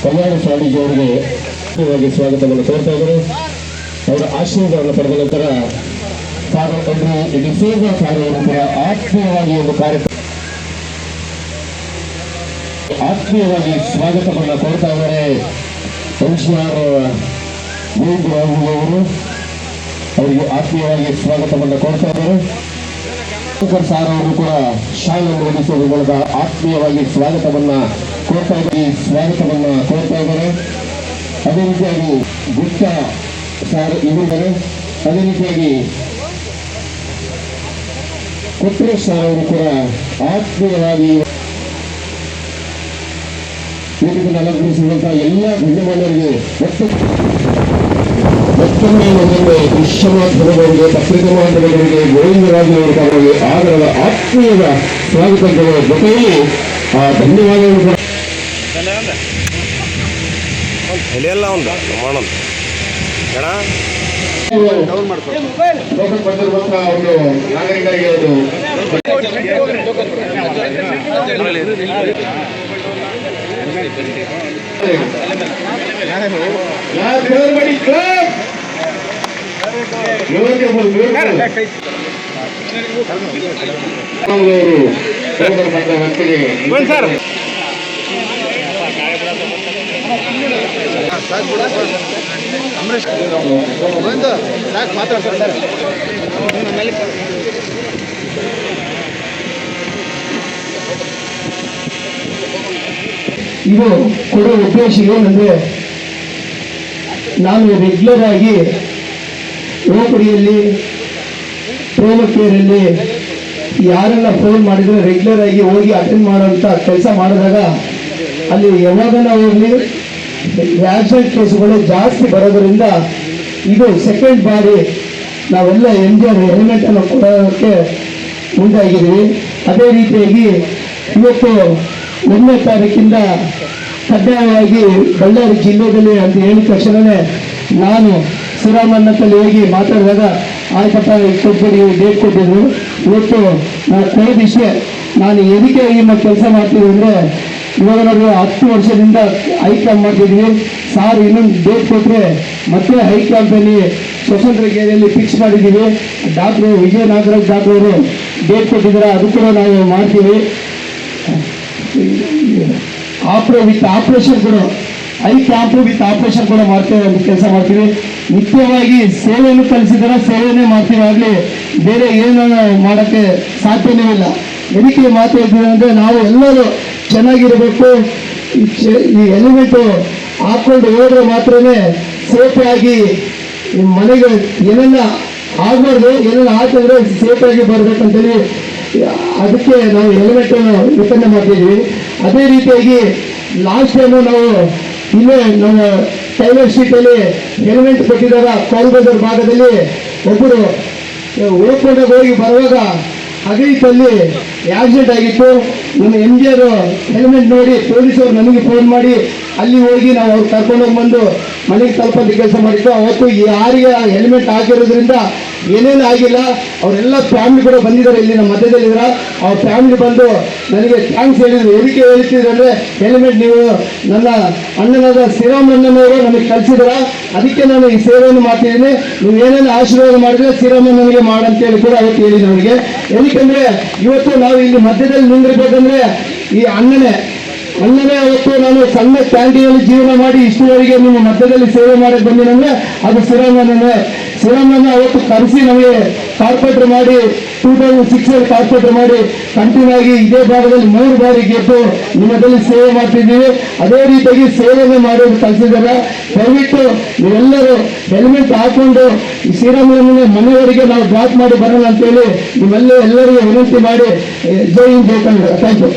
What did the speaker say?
ಕಲ್ಯಾಣ ಸ್ವಾಮೀಜಿ ಅವರಿಗೆ ಸ್ವಾಗತವನ್ನು ಕೋರ್ತಾ ಇದ್ದಾರೆ. ಅವರ ಆಶೀರ್ವಾದವನ್ನು ಪಡೆದ ನಂತರ ಫಾದರ್ ಎಂಟ್ರಿ ಡಿಸೇಜ ಅವರು ಕೂಡ ಆತ್ಮೀಯವಾಗಿ ಒಂದು ಆತ್ಮೀಯವಾಗಿ ಸ್ವಾಗತವನ್ನು ಕೋರ್ತಾ ಇದ್ದಾರೆ. ಎನ್ಸಿಆರ್ ಅವರು ಅವರಿಗೆ ಆತ್ಮೀಯವಾಗಿ ಸ್ವಾಗತವನ್ನು ಕೋರ್ತಾ ಇದ್ದಾರೆ. ಸಾರ್ ಅವರು ಕೂಡ ಶಾಲೆಯನ್ನು ಓದಿಸುವ ಮೂಲಕ ಆತ್ಮೀಯವಾಗಿ ಸ್ವಾಗತವನ್ನ ಕೋರ್ತಾ ಇದ್ದಾರೆ. ಅದೇ ರೀತಿಯಾಗಿ ಗುಪ್ತ ಸಾರ್ ಇವರಿದ್ದಾರೆ. ಅದೇ ರೀತಿಯಾಗಿ ಕೊಟ್ರೇಶ್ ಸಾರ್ ಅವರು ಕೂಡ ಆತ್ಮೀಯವಾಗಿ ವೇದಿಕೆಯನ್ನು ಅಲಂಕರಿಸಿರುವಂತಹ ಎಲ್ಲ ಗಣ್ಯಮಾನ್ಯರಿಗೆ ಮತ್ತೊಮ್ಮೆ ವಿಶ್ವನಾಥರಿಗೆ ಪತ್ರಿಕಾ ಮಾಧ್ಯಮಗಳಿಗೆ ಗೋವಿಂದರಾಜು ಅವರಿಗೆ ಆದರದ ಆತ್ಮೀಯದ ಸ್ವಾಗತಗಳ ಜೊತೆಯಲ್ಲಿ ಆ ಧನ್ಯವಾದಗಳು ಬಂದಿರುವಂತಹ ಒಂದು ನಾಗರಿಕರಿಗೆ ಇದು ಕೊಡೋ ಉದ್ದೇಶ ಏನಂದ್ರೆ, ನಾನು ರೆಗ್ಯುಲರ್ ಆಗಿ ಓಪಡಿಯಲ್ಲಿ ಪ್ರೇಮ ಕೇರಲ್ಲಿ ಯಾರೆಲ್ಲ ಫೋನ್ ಮಾಡಿದ್ರೆ ರೆಗ್ಯುಲರ್ ಆಗಿ ಹೋಗಿ ಅಟೆಂಡ್ ಮಾಡುವಂತ ಕೆಲಸ ಮಾಡಿದಾಗ ಅಲ್ಲಿ ಯಾವಾಗನ ಹೋಗ್ಲಿ ಆಕ್ಸಿಡೆಂಟ್ ಕೇಸುಗಳು ಜಾಸ್ತಿ ಬರೋದ್ರಿಂದ ಇದು ಸೆಕೆಂಡ್ ಬಾರಿ ನಾವೆಲ್ಲ ಎಂಜಿಆರ್ ಹೆಲ್ಮೆಟ್ ಅನ್ನು ಕೊಡೋಕ್ಕೆ ಮುಂದಾಗಿದ್ದೀವಿ. ಅದೇ ರೀತಿಯಾಗಿ ಇವತ್ತು 1ನೇ ತಾರೀಕಿಂದ ಕಡ್ಡಾಯವಾಗಿ ಬಳ್ಳಾರಿ ಜಿಲ್ಲೆಯಲ್ಲಿ ಅಂತ ಹೇಳಿದ ತಕ್ಷಣವೇ ನಾನು ಶ್ರೀರಾಮಣ್ಣಲ್ಲಿ ಹೋಗಿ ಮಾತಾಡಿದಾಗ ಆಯ್ತಪ್ಪ ಕೊಟ್ಬಿಡಿ ಡೇಟ್ ಕೊಟ್ಟಿದ್ರು. ಇವತ್ತು ನಾವು ಕೊಡೋದಿಷ್ಟೇ. ನಾನು ಎದಕ್ಕೆ ಈ ಕೆಲಸ ಮಾಡ್ತೀವಿ ಅಂದರೆ, ಇವಾಗ ನಾವು 10 ವರ್ಷದಿಂದ ಹೈ ಕ್ಯಾಂಪ್ ಮಾಡ್ತಿದ್ವಿ. ಸಾರ್ ಇನ್ನೊಂದು ಡೇಟ್ ಕೊಟ್ಟರೆ ಮತ್ತೆ ಹೈ ಕ್ಯಾಂಪಲ್ಲಿ ಸ್ವತಂತ್ರ ಏರಿಯಲ್ಲಿ ಫಿಕ್ಸ್ ಮಾಡಿದ್ದೀವಿ. ಡಾಕ್ಟ್ರು ವಿಜಯ ನಾಗರಾಜ್ ಡಾಕ್ಟ್ರು ಅವರು ಡೇಟ್ ಕೊಟ್ಟಿದ್ದಾರೆ, ಅದು ಕೂಡ ನಾವು ಮಾಡ್ತೀವಿ. ವಿತ್ ಆಪರೇಷನ್ ಕೂಡ ಹೈ ಕ್ಯಾಂಪು ವಿತ್ ಆಪರೇಷನ್ ಕೂಡ ಮಾಡ್ತೇವೆ ಅಂತ ಕೆಲಸ ಮಾಡ್ತೀವಿ. ನಿತ್ಯವಾಗಿ ಸೇವೆಯನ್ನು ಕಲಿಸಿದರೆ ಸೇವೆನೇ ಮಾಡ್ತೀವಿ, ಆಗಲಿ ಬೇರೆ ಏನೋ ಮಾಡೋಕ್ಕೆ ಸಾಧ್ಯನೇ ಇಲ್ಲ. ಎದಕ್ಕೆ ಮಾತಾಡ್ತೀವಿ ಅಂದರೆ, ನಾವು ಎಲ್ಲರೂ ಚೆನ್ನಾಗಿರಬೇಕು. ಈ ಎಲಿಮೆಂಟು ಹಾಕ್ಕೊಂಡು ಹೋದ್ರೆ ಮಾತ್ರನೇ ಸೇಫಾಗಿ ಮನೆಗೆ ಏನೆಲ್ಲ ಆಗಬಾರ್ದು, ಏನೆಲ್ಲ ಹಾಕಿದ್ರೆ ಸೇಫಾಗಿ ಬರಬೇಕಂತೇಳಿ ಅದಕ್ಕೆ ನಾವು ಹೆಲ್ಮೆಟನ್ನು ವಿತರಣೆ ಮಾಡ್ತಿದ್ವಿ. ಅದೇ ರೀತಿಯಾಗಿ ಲಾಸ್ಟ್ ಟೈಮು ನಾವು ಇಲ್ಲೇ ನಮ್ಮ ಟೈಲರ್ ಸ್ಟ್ರೀಟಲ್ಲಿ ಹೆಲ್ಮೆಟ್ ಕೊಟ್ಟಿದ್ದಾಗ ಕೋಲ್ಬಜಾರ್ ಭಾಗದಲ್ಲಿ ಒಬ್ಬರು ಓದ್ಕೊಂಡಾಗ ಹೋಗಿ ಬರುವಾಗ ಅಗೈತಲ್ಲಿ ಆಕ್ಸಿಡೆಂಟ್ ಆಗಿತ್ತು. ನಮ್ಮ ಎಂಜಿಆರ್ ಹೆಲ್ಮೆಟ್ ನೋಡಿ ಪೊಲೀಸರು ನಮಗೆ ಫೋನ್ ಮಾಡಿ ಅಲ್ಲಿ ಹೋಗಿ ನಾವು ಅವ್ರು ಕರ್ಕೊಂಡೋಗಿ ಬಂದು ಮನೆಗೆ ತಲುಪಂತ ಕೆಲಸ ಮಾಡಿತ್ತು. ಅವತ್ತು ಯಾರಿಗೆ ಹೆಲ್ಮೆಟ್ ಹಾಕಿರೋದ್ರಿಂದ ಏನೇನು ಆಗಿಲ್ಲ. ಅವರೆಲ್ಲ ಫ್ಯಾಮಿಲಿ ಕೂಡ ಬಂದಿದ್ದಾರೆ, ಇಲ್ಲಿ ನಮ್ಮ ಮಧ್ಯದಲ್ಲಿದ್ದಾರೆ. ಅವ್ರ ಫ್ಯಾಮಿಲಿ ಬಂದು ನನಗೆ ಥ್ಯಾಂಕ್ಸ್ ಹೇಳಿದ್ರು. ಎದಕ್ಕೆ ಹೇಳ್ತಿದ್ರು ಅಂದರೆ, ಹೆಲ್ಮೆಟ್ ನೀವು ನನ್ನ ಅಣ್ಣನಾದ ಶ್ರೀರಾಮಣ್ಣನವರು ನಮಗೆ ಕಲಿಸಿದ್ರ, ಅದಕ್ಕೆ ನಾನು ಈ ಸೇವೆಯನ್ನು ಮಾಡ್ತಿದ್ದೀನಿ. ನೀವು ಏನೇನು ಆಶೀರ್ವಾದ ಮಾಡಿದ್ರೆ ಶ್ರೀರಾಮಣ್ಣನಿಗೆ ಮಾಡಂತೇಳಿ ಕೂಡ ಅವತ್ತು ಹೇಳಿದ್ರು ಅವರಿಗೆ. ಏನಕ್ಕೆ ಇವತ್ತು ನಾವು ಇಲ್ಲಿ ಮಧ್ಯದಲ್ಲಿ ನಿಂದಿರ್ಬೇಕಂದ್ರೆ ಈ ಅಣ್ಣನೇ ಅವತ್ತು ನಾನು ಸಣ್ಣ ಕ್ಯಾಂಟೀನಲ್ಲಿ ಜೀವನ ಮಾಡಿ ಇಷ್ಟುವರೆಗೆ ನಿಮ್ಮ ಮಧ್ಯದಲ್ಲಿ ಸೇವೆ ಮಾಡಕ್ಕೆ ಬಂದಿನಂದ್ರೆ ಅದು ಶ್ರೀರಾಮಣ್ಣ ಅವತ್ತು ಕರೆಸಿ ನಮಗೆ ಕಾರ್ಪೊರೇಟರ್ ಮಾಡಿ 2006 ಕಾರ್ಪೊರೇಟರ್ ಮಾಡಿ ಕಂಟಿನ್ಯೂ ಆಗಿ ಇದೇ ಭಾಗದಲ್ಲಿ 3 ಬಾರಿ ಗೆದ್ದು ನಿಮ್ಮದಲ್ಲಿ ಸೇವೆ ಮಾಡ್ತಿದ್ದೀವಿ. ಅದೇ ರೀತಿಯಾಗಿ ಸೇವೆಯನ್ನು ಮಾಡೋದು ಕಲಿಸಿದ್ದಾರೆ. ದಯವಿಟ್ಟು ನೀವೆಲ್ಲರೂ ಹೆಲ್ಮೆಟ್ ಹಾಕೊಂಡು ಈ ಶ್ರೀರಾಮಣ್ಣನ ಮನೆಯವರಿಗೆ ನಾವು ಡ್ರಾಪ್ ಮಾಡಿ ಬರೋಣ ಅಂತೇಳಿ ಎಲ್ಲರಿಗೂ ವಿನಂತಿ ಮಾಡಿ ಜೈ ಹಿಂದ್ ಜೈ ಕನ್ನಡ. Thank you.